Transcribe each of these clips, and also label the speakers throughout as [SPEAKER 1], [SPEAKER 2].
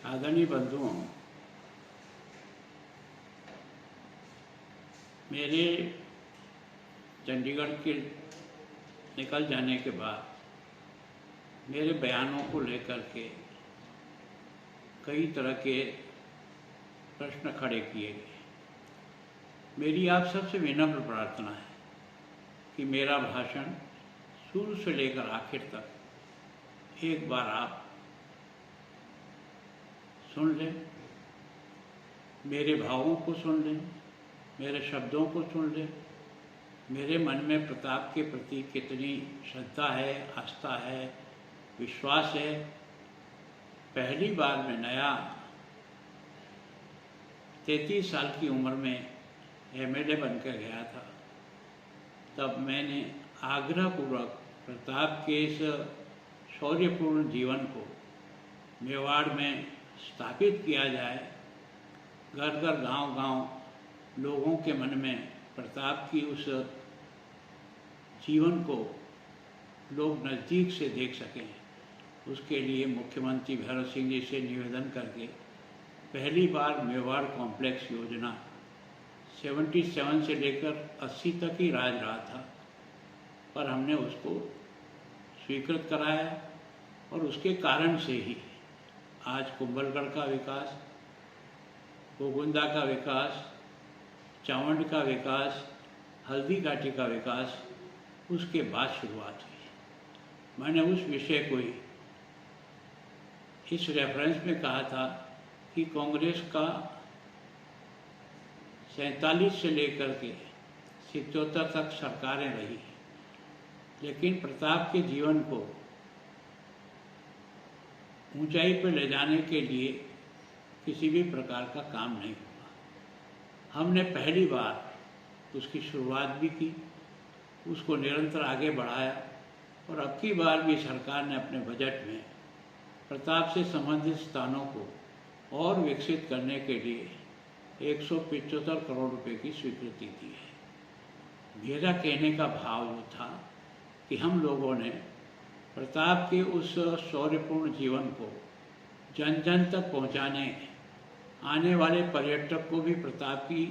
[SPEAKER 1] आदरणीय बंधुओं, मेरे चंडीगढ़ के निकल जाने के बाद मेरे बयानों को लेकर के कई तरह के प्रश्न खड़े किए गए। मेरी आप सबसे विनम्र प्रार्थना है कि मेरा भाषण शुरू से लेकर आखिर तक एक बार आप सुन लें, मेरे भावों को सुन लें, मेरे शब्दों को सुन लें, मेरे मन में प्रताप के प्रति कितनी श्रद्धा है, आस्था है, विश्वास है। पहली बार मैं नया 33 साल की उम्र में एमएलए बनकर गया था, तब मैंने आग्रहपूर्वक प्रताप के इस शौर्यपूर्ण जीवन को मेवाड़ में स्थापित किया जाए। घर घर गांव-गांव लोगों के मन में प्रताप की उस जीवन को लोग नज़दीक से देख सकें, उसके लिए मुख्यमंत्री भैरव सिंह जी से निवेदन करके पहली बार मेवाड़ कॉम्प्लेक्स योजना 77 से लेकर 80 तक ही राज रहा था, पर हमने उसको स्वीकृत कराया और उसके कारण से ही आज कुंभलगढ़ का विकास, गोगुंदा का विकास, चावंड का विकास, हल्दी घाटी का विकास उसके बाद शुरुआत हुई। मैंने उस विषय को ही इस रेफरेंस में कहा था कि कांग्रेस का 47 से लेकर के 77 तक सरकारें रही, लेकिन प्रताप के जीवन को ऊंचाई पर ले जाने के लिए किसी भी प्रकार का काम नहीं हुआ। हमने पहली बार उसकी शुरुआत भी की, उसको निरंतर आगे बढ़ाया और अब की बार भी सरकार ने अपने बजट में प्रताप से संबंधित स्थानों को और विकसित करने के लिए 175 करोड़ रुपए की स्वीकृति दी है। मेरा कहने का भाव वो था कि हम लोगों ने प्रताप के उस शौर्यपूर्ण जीवन को जन जन तक पहुंचाने, आने वाले पर्यटक को भी प्रताप की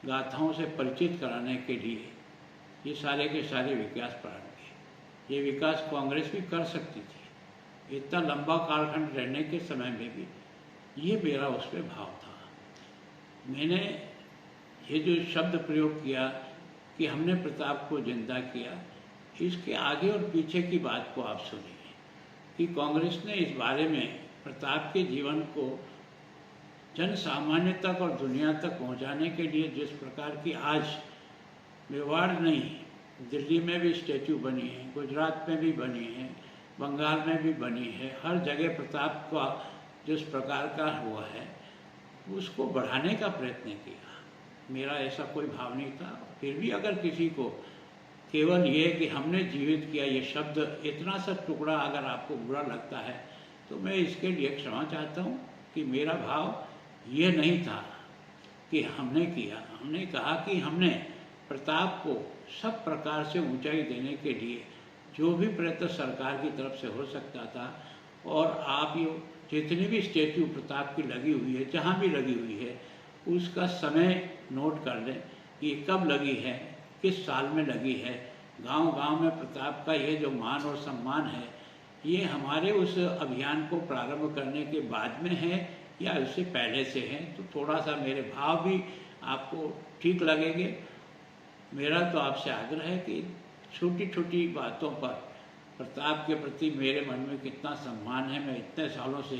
[SPEAKER 1] गाथाओं से परिचित कराने के लिए ये सारे के सारे विकास प्रारंभ किए। ये विकास कांग्रेस भी कर सकती थी, इतना लंबा कालखंड रहने के समय में भी ये मेरा उस पर भाव था। मैंने ये जो शब्द प्रयोग किया कि हमने प्रताप को जिंदा किया, इसके आगे और पीछे की बात को आप सुनिए कि कांग्रेस ने इस बारे में प्रताप के जीवन को जन सामान्य तक और दुनिया तक पहुंचाने के लिए जिस प्रकार की आज मेवाड़ नहीं, दिल्ली में भी स्टैचू बनी है, गुजरात में भी बनी है, बंगाल में भी बनी है, हर जगह प्रताप का जिस प्रकार का हुआ है उसको बढ़ाने का प्रयत्न किया। मेरा ऐसा कोई भाव नहीं था। फिर भी अगर किसी को केवल ये कि हमने जीवित किया ये शब्द इतना सा टुकड़ा अगर आपको बुरा लगता है तो मैं इसके लिए क्षमा चाहता हूँ कि मेरा भाव ये नहीं था कि हमने किया। हमने कहा कि हमने प्रताप को सब प्रकार से ऊंचाई देने के लिए जो भी प्रयत्न सरकार की तरफ से हो सकता था, और आप ये जितनी भी स्टैचू प्रताप की लगी हुई है, जहाँ भी लगी हुई है, उसका समय नोट कर लें कि कब लगी है, किस साल में लगी है। गांव-गांव में प्रताप का ये जो मान और सम्मान है, ये हमारे उस अभियान को प्रारंभ करने के बाद में है या उससे पहले से है, तो थोड़ा सा मेरे भाव भी आपको ठीक लगेंगे। मेरा तो आपसे आग्रह है कि छोटी छोटी बातों पर प्रताप के प्रति मेरे मन में कितना सम्मान है। मैं इतने सालों से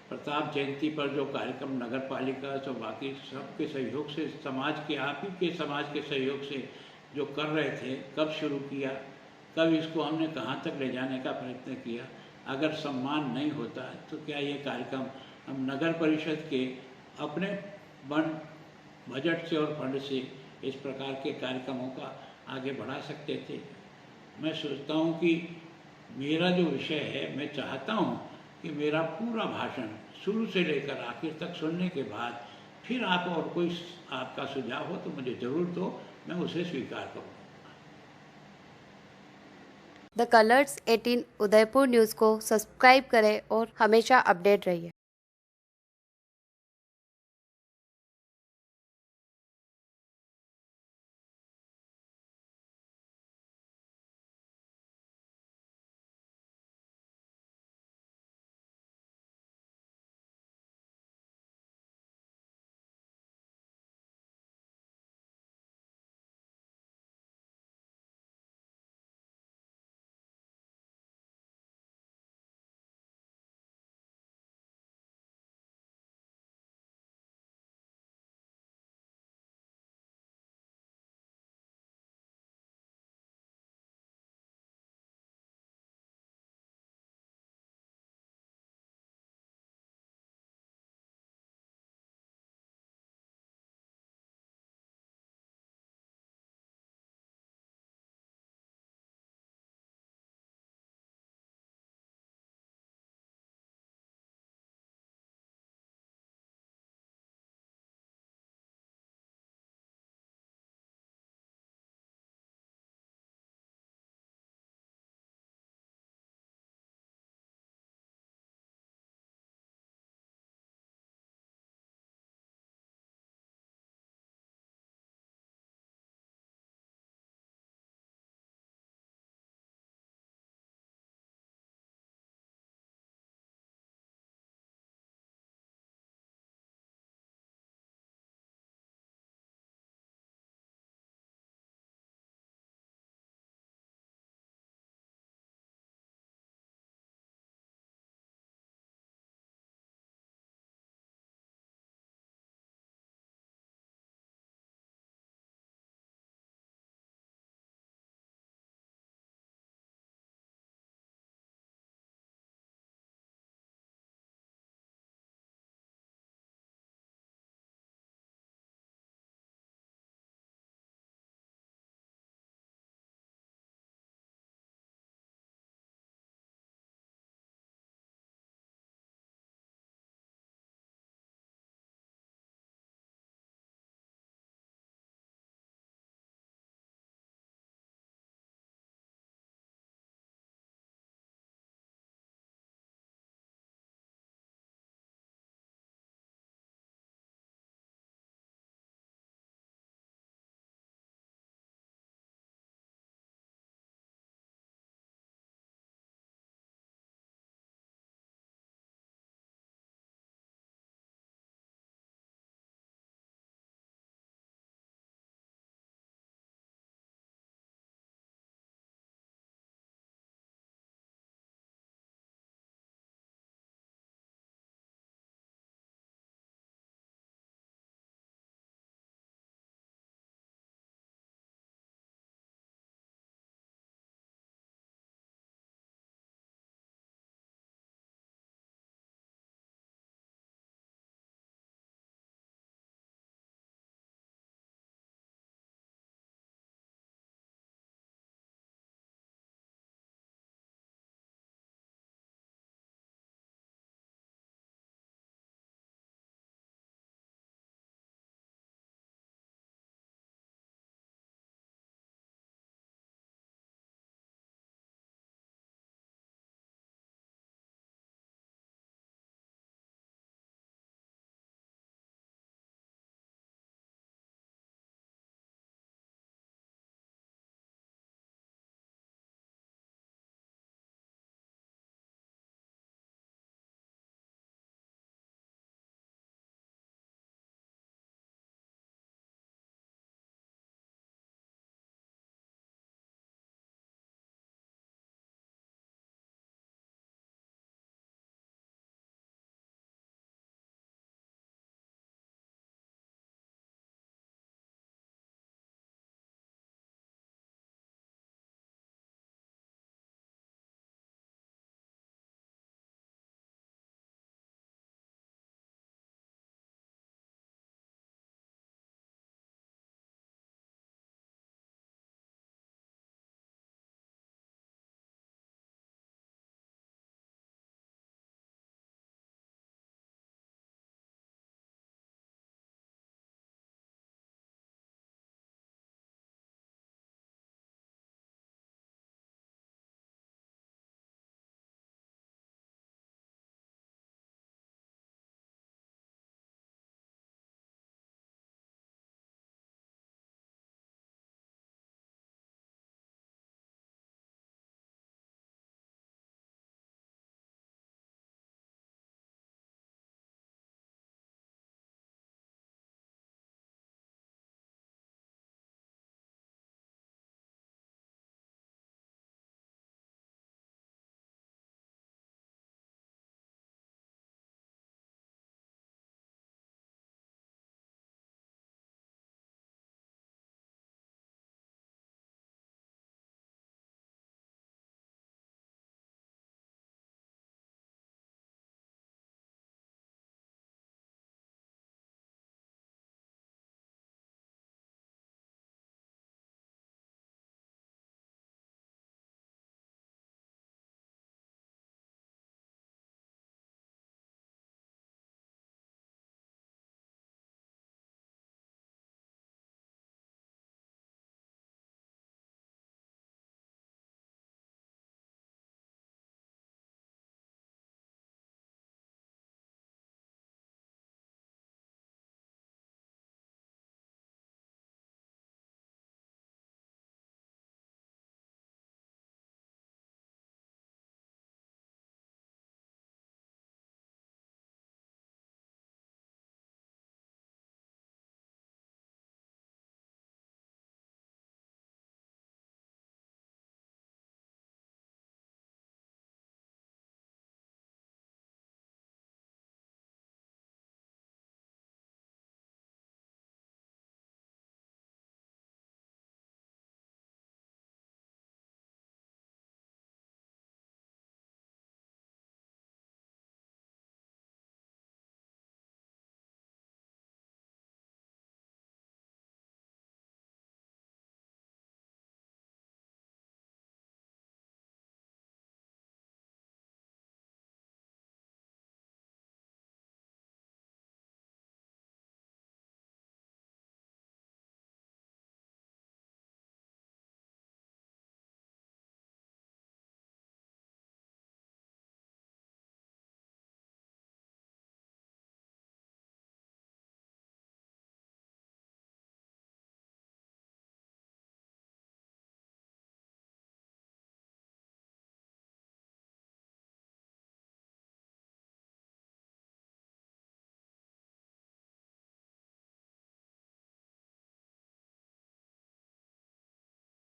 [SPEAKER 1] प्रताप जयंती पर जो कार्यक्रम नगर पालिका तो बाकी सबके सहयोग से, समाज के आप ही के समाज के सहयोग से जो कर रहे थे, कब शुरू किया, कब इसको हमने कहाँ तक ले जाने का प्रयत्न किया। अगर सम्मान नहीं होता तो क्या ये कार्यक्रम हम नगर परिषद के अपने बजट से और फंड से इस प्रकार के कार्यक्रमों का आगे बढ़ा सकते थे। मैं सोचता हूँ कि मेरा जो विषय है, मैं चाहता हूँ कि मेरा पूरा भाषण शुरू से लेकर आखिर तक सुनने के बाद फिर आप और कोई आपका सुझाव हो तो मुझे ज़रूर दो, मैं उसे स्वीकार करूँगा।
[SPEAKER 2] द कलर्स 18 उदयपुर न्यूज़ को सब्सक्राइब करें और हमेशा अपडेट रहिए।